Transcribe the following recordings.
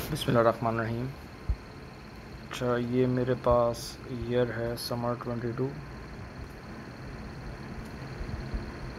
बिस्मिल्लाहिर्रहमानिर्रहीम। अच्छा, ये मेरे पास ईयर है summer 22,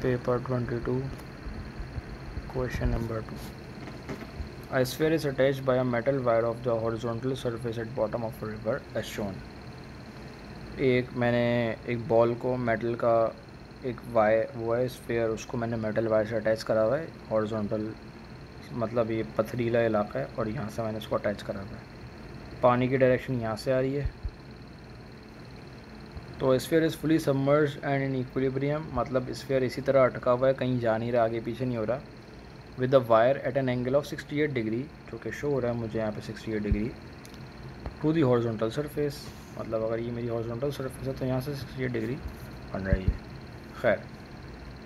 paper 22, question number 2। A sphere is attached by a metal wire of the horizontal surface at bottom of a river as shown। मैंने एक ball को metal का एक वायर वो है स्फेयर, उसको मैंने मेटल वायर से अटैच करा हुआ है हॉरिजॉन्टल, मतलब ये पथरीला इलाका है और यहाँ से मैंने इसको अटैच करा हुआ है। पानी की डायरेक्शन यहाँ से आ रही है। तो sphere is fully submerge and in equilibrium, मतलब स्फीयर इसी तरह अटका हुआ है, कहीं जा नहीं रहा, आगे पीछे नहीं हो रहा। With the wire eight an angle of 68 degree, जो कि शो हो रहा है मुझे यहाँ पे 68 degree, to the horizontal surface, मतलब अगर ये मेरी हॉरिजॉन्टल सरफेस है तो यहाँ से 68 डिग्री बन रही है। खैर,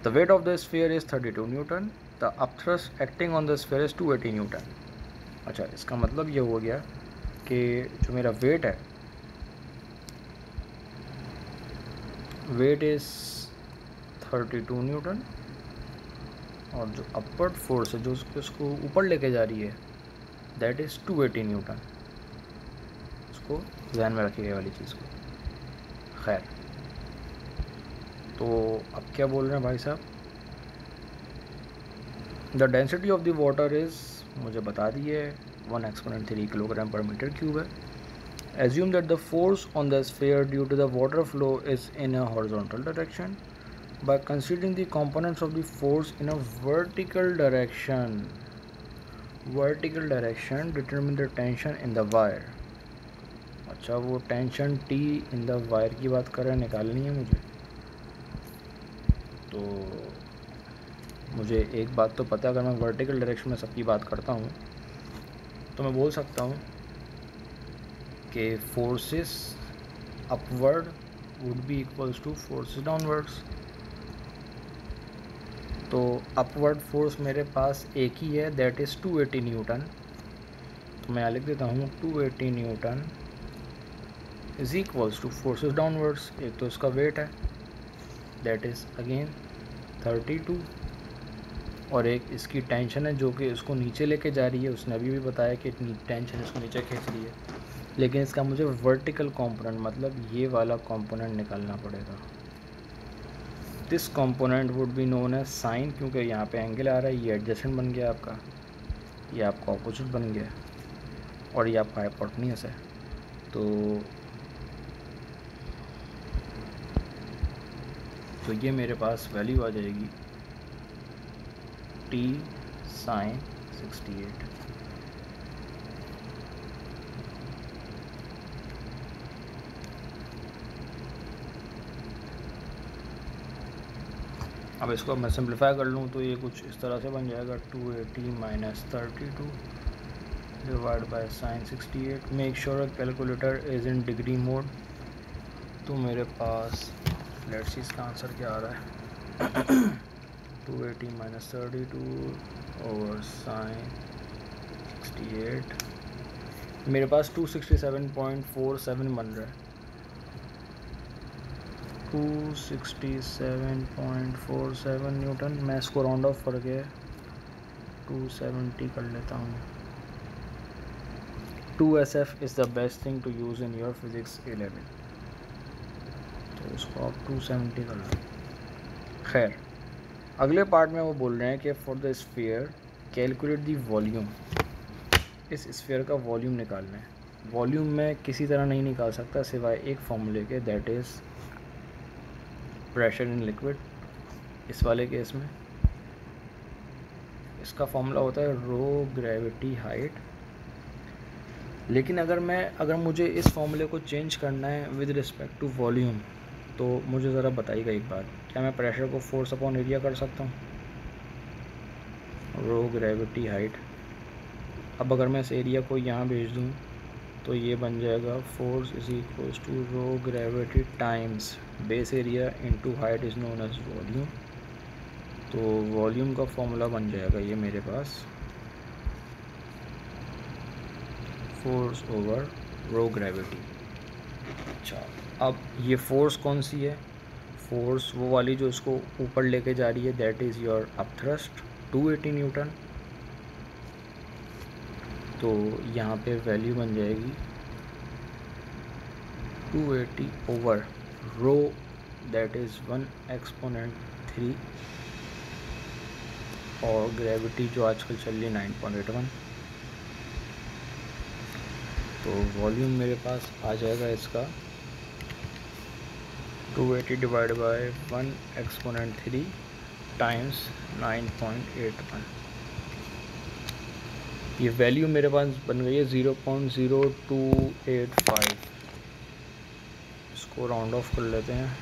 the weight of the sphere is 32 Newton, the upthrust acting on the sphere is 280 Newton. अच्छा, इसका मतलब ये हो गया कि जो मेरा वेट है, वेट इज़ 32 न्यूटन और जो अपवर्ड फोर्स है जो उसको ऊपर लेके जा रही है दैट इज़ 280 न्यूटन। उसको ध्यान में रखिएगा वाली चीज़ को। खैर, तो अब क्या बोल रहे हैं भाई साहब, the density of the water is, मुझे बता दिए 1 exponent 3 kilogram per meter cube है। Assume that the force on the sphere due to the water flow is in a horizontal direction by considering the components of the force in a vertical direction determine the tension in the wire। अच्छा, वो tension T in the wire की बात कर रहे हैं, निकालनी है मुझे। तो मुझे एक बात तो पता है, अगर मैं वर्टिकल डायरेक्शन में सबकी बात करता हूँ तो मैं बोल सकता हूँ कि forces upward would be equals two forces downwards. तो अपवर्ड फोर्स मेरे पास एक ही है, दैट इज़ 280 न्यूटन। तो मैं यहाँ लिख देता हूँ 280 Newton is equals two forces downwards. एक तो इसका वेट है दैट इज़ अगेन 32, और एक इसकी टेंशन है जो कि इसको नीचे लेके जा रही है। उसने अभी भी बताया कि टेंशन इसको नीचे खींच रही है, लेकिन इसका मुझे वर्टिकल कंपोनेंट, मतलब ये वाला कंपोनेंट निकालना पड़ेगा। This component would be known as sine, क्योंकि यहाँ पे एंगल आ रहा है, ये एडजेसेंट बन गया आपका, ये आपका ऑपोजिट बन गया और ये आपका हाइपोटेन्यूस है। तो ये मेरे पास वैल्यू आ जाएगी T साइन 68। अब इसको मैं सिंप्लीफाई कर लूँ तो ये कुछ इस तरह से बन जाएगा 280 minus 32 divide by sine 68। Make sure calculator is in degree mode. तो मेरे पास लेट्स सी इसका आंसर क्या आ रहा है 280 माइनस 32 ओवर साइन 68, मेरे पास 267.47 बन रहा है। 267.47 न्यूटन। मैं इसको राउंड ऑफ करके 270 कर लेता हूँ। 2SF is the best thing to use in your physics 11, तो इसको आप 270 कर लो। खैर, अगले पार्ट में वो बोल रहे हैं कि for the sphere calculate the volume. इस स्फीयर का वॉल्यूम निकालना है। वॉल्यूम मैं किसी तरह नहीं निकाल सकता सिवाय एक फॉर्मूले के, that is pressure in liquid. इस वाले केस में इसका फॉर्मूला होता है रो ग्रेविटी हाइट। लेकिन अगर मुझे इस फॉर्मूले को चेंज करना है विद रिस्पेक्ट टू वॉल्यूम, तो मुझे ज़रा बताइएगा एक बात, क्या मैं प्रेशर को फोर्स अपॉन एरिया कर सकता हूँ? रो ग्रेविटी हाइट। अब अगर मैं इस एरिया को यहाँ भेज दूँ तो ये बन जाएगा force is equals to rho gravity times base area into height is known as volume. तो वॉल्यूम का फॉर्मूला बन जाएगा ये मेरे पास फोर्स ओवर रो ग्रेविटी। अच्छा, अब ये फोर्स कौन सी है? फोर्स वो वाली जो इसको ऊपर लेके जा रही है, that is your upthrust 280 newton. तो यहाँ पे वैल्यू बन जाएगी 280 over rho, that is 1 exponent 3, और ग्रेविटी जो आजकल चल रही है 9.81। तो वॉल्यूम मेरे पास आ जाएगा इसका 280 डिवाइड बाय 1 एक्सपोनेंट 3 टाइम्स 9.81। ये वैल्यू मेरे पास बन गई है 0.0285। इसको राउंड ऑफ कर लेते हैं,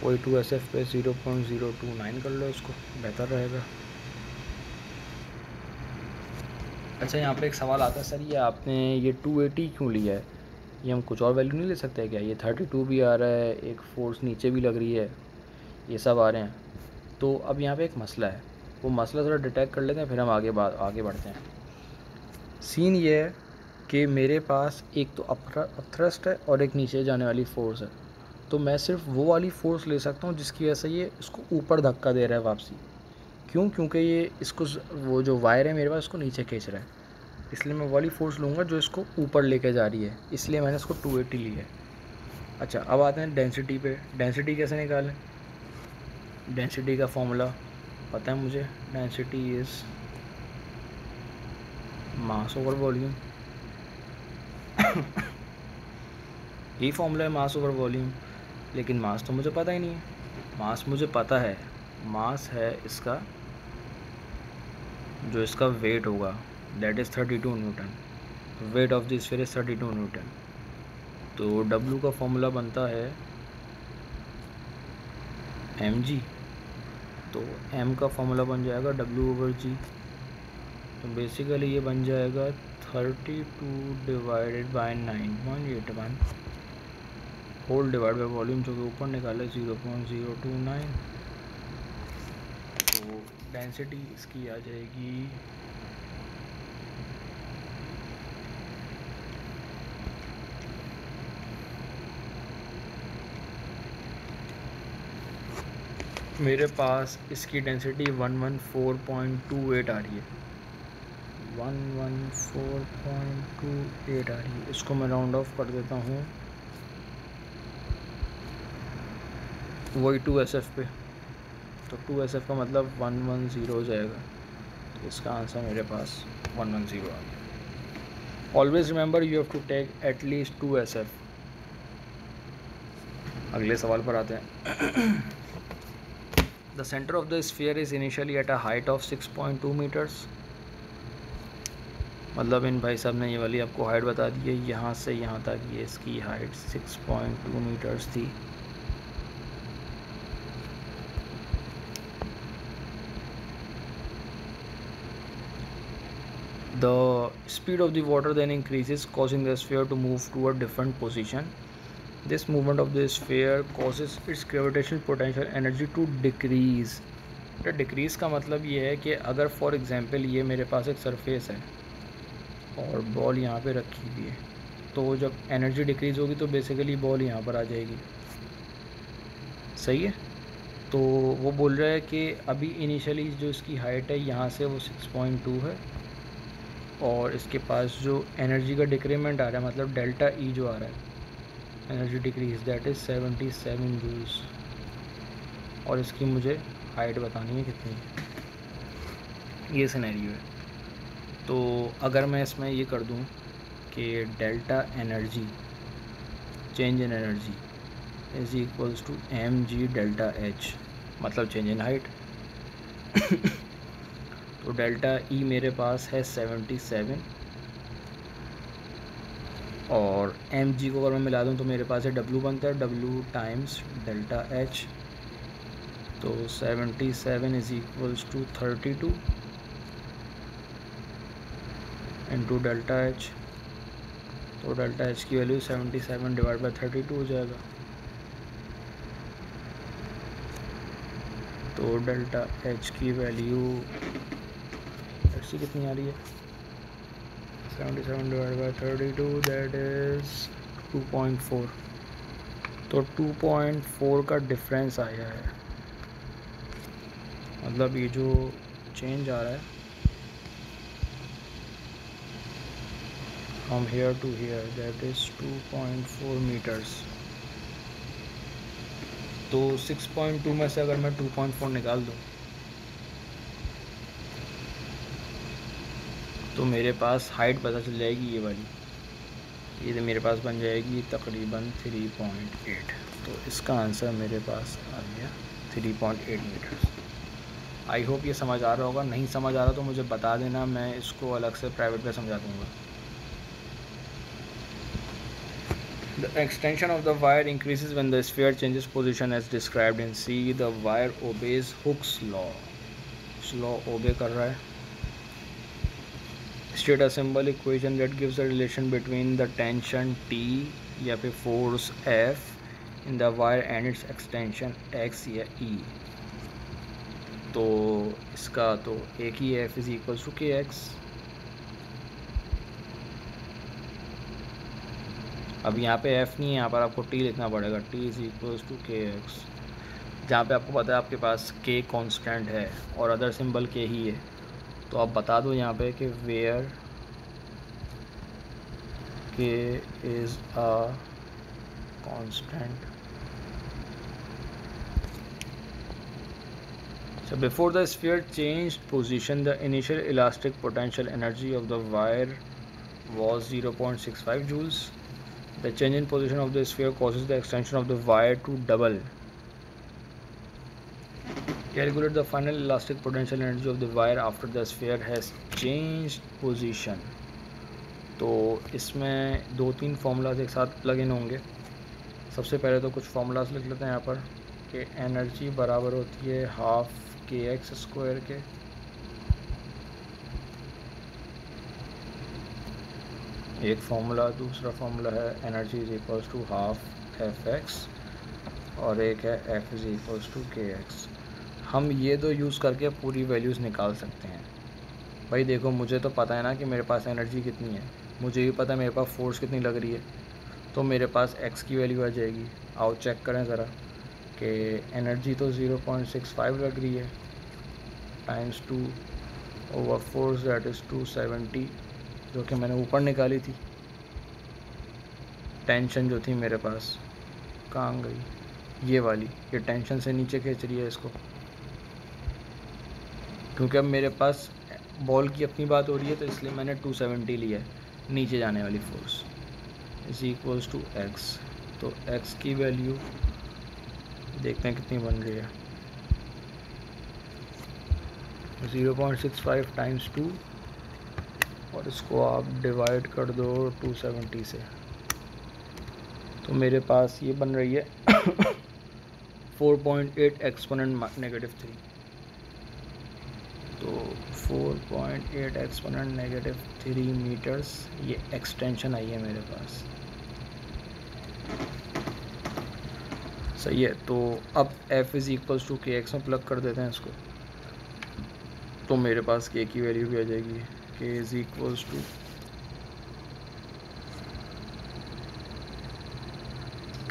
वही 2SF पे 0.029 कर लो, इसको बेहतर रहेगा। अच्छा, यहाँ पे एक सवाल आता है, सर ये आपने ये 280 क्यों लिया है, ये हम कुछ और वैल्यू नहीं ले सकते क्या? ये 32 भी आ रहा है, एक फोर्स नीचे भी लग रही है, ये सब आ रहे हैं। तो अब यहाँ पे एक मसला है, वो मसला थोड़ा डिटेक्ट कर लेते हैं, फिर हम आगे बढ़ते हैं। सीन ये है कि मेरे पास एक तो अपथ्रस्ट है और एक नीचे जाने वाली फ़ोर्स है। तो मैं सिर्फ वो वाली फ़ोर्स ले सकता हूँ जिसकी वजह से ये इसको ऊपर धक्का दे रहा है वापसी। क्यों? क्योंकि ये इसको, वो जो वायर है मेरे पास, इसको नीचे खींच रहा है, इसलिए मैं वाली फ़ोर्स लूँगा जो इसको ऊपर लेके जा रही है, इसलिए मैंने इसको 280 ली है। अच्छा, अब आते हैं डेंसिटी पे। डेंसिटी कैसे निकालें? डेंसिटी का फॉर्मूला पता है मुझे, density is mass over volume. यही फॉर्मूला है, मास ओवर वॉल्यूम। लेकिन मास तो मुझे पता ही नहीं है। मास मुझे पता है, मास है इसका, जो इसका वेट होगा, that is 32 Newton. Weight of the sphere is 32 Newton. तो W का फॉर्मूला बनता है mg। तो m का फॉर्मूला बन जाएगा W/g। तो बेसिकली ये बन जाएगा 32 divided by 9.81 whole divide by volume, जो कि ऊपर निकाला 0.029। तो डेंसिटी इसकी आ जाएगी मेरे पास इसकी डेंसिटी 114.28 आ रही है, 114.28 आ रही है। इसको मैं राउंड ऑफ कर देता हूँ वही 2SF पे। तो 2SF का मतलब 110 हो जाएगा। तो इसका आंसर मेरे पास 110 आ गया। Always remember you have to take at least 2SF। अगले सवाल पर आते हैं। The center of the sphere is initially at a height of 6.2 meters। मतलब इन भाई साहब ने ये वाली आपको हाइट बता दी है, यहाँ से यहाँ तक ये इसकी हाइट 6.2 मीटर्स थी। The speed of the water then increases, causing the sphere to move to a different position. This movement of the sphere causes its gravitational potential energy to decrease। तो डिक्रीज का मतलब ये है कि अगर for example ये मेरे पास एक सरफेस है और बॉल यहाँ पे रखी हुई है, तो जब एनर्जी डिक्रीज़ होगी तो बेसिकली बॉल यहाँ पर आ जाएगी। सही है। तो वो बोल रहा है कि अभी इनिशियली जो इसकी हाइट है यहाँ से वो 6.2 है, और इसके पास जो एनर्जी का डिक्रीमेंट आ रहा है, मतलब डेल्टा ई जो आ रहा है, energy decrease, that is 77 joules, और इसकी मुझे हाइट बतानी है कितनी है। ये सिनेरियो है। तो अगर मैं इसमें ये कर दूं कि delta energy, change in energy is equals to mg delta h, मतलब चेंज इन हाइट। तो डेल्टा ई मेरे पास है 77, और mg को अगर मैं मिला दूं तो मेरे पास है w बनता है, w टाइम्स डेल्टा h। तो 77 is equals to 32 into delta H. तो डेल्टा एच की वैल्यू 77 डिवाइड बाई 32 हो जाएगा। तो डेल्टा एच की वैल्यू ऐसी कितनी आ रही है, 77 डिवाइड बाई 32, दैट इज़ 2.4। तो 2.4 का डिफरेंस आया है, मतलब ये जो चेंज आ रहा है from here to here that is 2.4 metres. तो 6.2 में से अगर मैं 2.4 निकाल दूँ तो मेरे पास हाइट पता चल जाएगी ये वाली, ये तो मेरे पास बन जाएगी तकरीबन 3.8। तो इसका आंसर मेरे पास आ गया 3.8 मीटर्स। आई होप ये समझ आ रहा होगा, नहीं समझ आ रहा तो मुझे बता देना, मैं इसको अलग से प्राइवेट में समझा दूँगा। The extension of the wire increases when the sphere changes position as described in C. The wire obeys Hooke's law. Law obey कर रहा है. State a symbol equation that gives the relation between the tension T या फिर force F in the wire and its extension X या E. तो इसका तो एक ही F is equals to KX. अब यहाँ पे F नहीं है, यहाँ पर आपको T लिखना पड़ेगा, T is equals to KX, जहाँ पे आपको पता है आपके पास K कांस्टेंट है और अदर सिंबल K ही है। तो आप बता दो यहाँ पे कि where K is a constant. So before the sphere changed position, the initial elastic potential energy of the wire was 0.65 joules. The change in position of the sphere causes the extension of the wire to double. Calculate the final elastic potential energy of the wire after the sphere has changed position. तो इसमें 2-3 formulas एक साथ plug in होंगे। सबसे पहले तो कुछ formulas लिख लेते हैं यहाँ पर कि एनर्जी बराबर होती है हाफ KX² के। एक फार्मूला, दूसरा फार्मूला है energy is equals to half FX और एक है F is equals to KX। हम ये दो यूज़ करके पूरी वैल्यूज़ निकाल सकते हैं। भाई देखो, मुझे तो पता है ना कि मेरे पास एनर्जी कितनी है, मुझे भी पता है मेरे पास फोर्स कितनी लग रही है, तो मेरे पास x की वैल्यू आ जाएगी। आओ चेक करें ज़रा कि एनर्जी तो 0.65 लग रही है times 2 over force that is 270, जो कि मैंने ऊपर निकाली थी। टेंशन जो थी मेरे पास कहाँ गई, ये वाली, ये टेंशन से नीचे खींच रही है इसको, क्योंकि अब मेरे पास बॉल की अपनी बात हो रही है तो इसलिए मैंने 270 लिया है नीचे जाने वाली force is equals to x। तो x की वैल्यू देखते हैं कितनी बन रही है, 0.65 टाइम्स 2 और इसको आप डिवाइड कर दो 270 से, तो मेरे पास ये बन रही है 4.8 एक्सपोनेंट नेगेटिव 3। तो 4.8 एक्सपोनेंट नेगेटिव 3 मीटर्स ये एक्सटेंशन आई है मेरे पास। सही है, तो अब F is equals to KX में प्लग कर देते हैं इसको, तो मेरे पास K की वैल्यू भी आ जाएगी। K इज़ इक्वल्स टू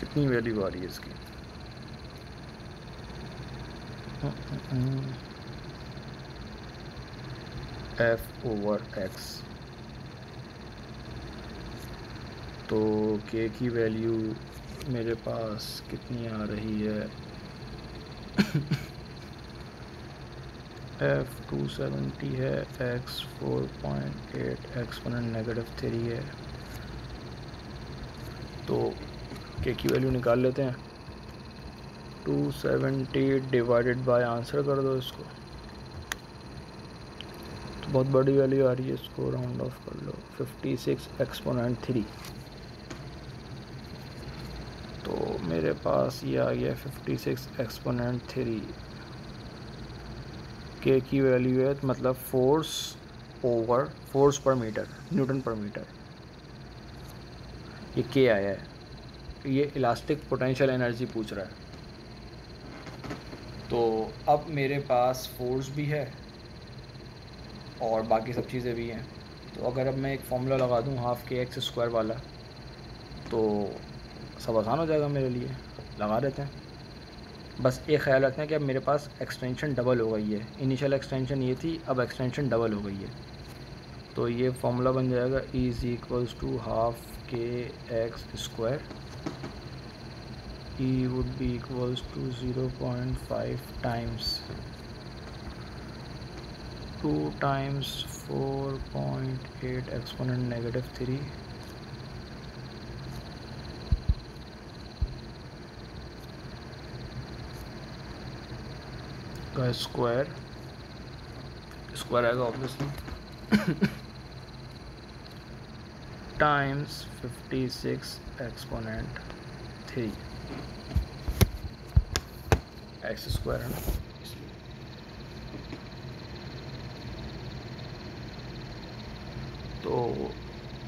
कितनी वैल्यू आ रही है इसकी, F ओवर X। तो K की वैल्यू मेरे पास कितनी आ रही है F 270 है, X 4.8 एक्सपोनेंट नेगेटिव 3 है। तो K की वैल्यू निकाल लेते हैं, 270 डिवाइडेड बाय आंसर कर दो इसको, तो बहुत बड़ी वैल्यू आ रही है, इसको राउंड ऑफ कर लो, 56 एक्सपोनेंट 3। तो मेरे पास ये आ गया 56 एक्सपोनेंट 3। K की वैल्यू है मतलब फोर्स ओवर फोर्स पर मीटर, न्यूटन पर मीटर, ये K आया है। ये इलास्टिक पोटेंशियल एनर्जी पूछ रहा है। तो अब मेरे पास फोर्स भी है और बाकी सब चीज़ें भी हैं। तो अगर अब मैं एक फॉर्मूला लगा दूं हाफ KX² वाला, तो सब आसान हो जाएगा मेरे लिए, लगा देते हैं। बस एक ख्याल रखना है कि अब मेरे पास एक्सटेंशन डबल हो गई है, इनिशियल एक्सटेंशन ये थी, अब एक्सटेंशन डबल हो गई है। तो ये फॉर्मूला बन जाएगा E is equals to half k x square. E would be equals to 0.5 times 2 times 4.8 exponent negative 3 का स्क्वायर आएगा obviously times 56 exponent 3 x square है ना इसलिए. तो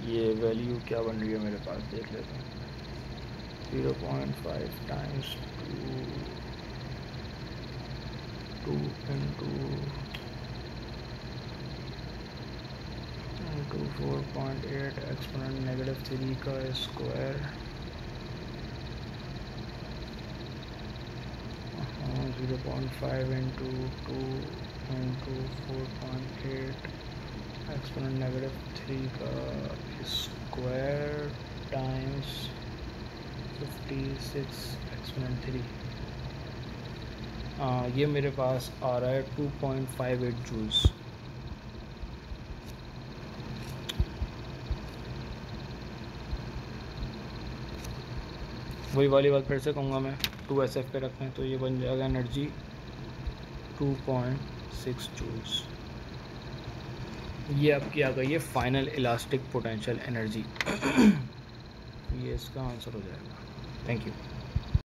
ये वैल्यू क्या बन रही है मेरे पास, देख लेते हैं. 0.5 टाइम्स 2 into 4.8 एक्सपोनेंट नेगेटिव 3 का square 0.5 into 2 into 4.8 exponent negative 3 का स्क्वायर टाइम्स 56 एक्सपोनेंट 3. ये मेरे पास आ रहा है 2.58 जूल्स. वही वाली बात फिर से कहूँगा मैं, 2SF पे रखें तो ये बन जाएगा एनर्जी 2.6 जूल्स. ये आपकी आ गई है फाइनल इलास्टिक पोटेंशियल एनर्जी. ये इसका आंसर हो जाएगा. Thank you.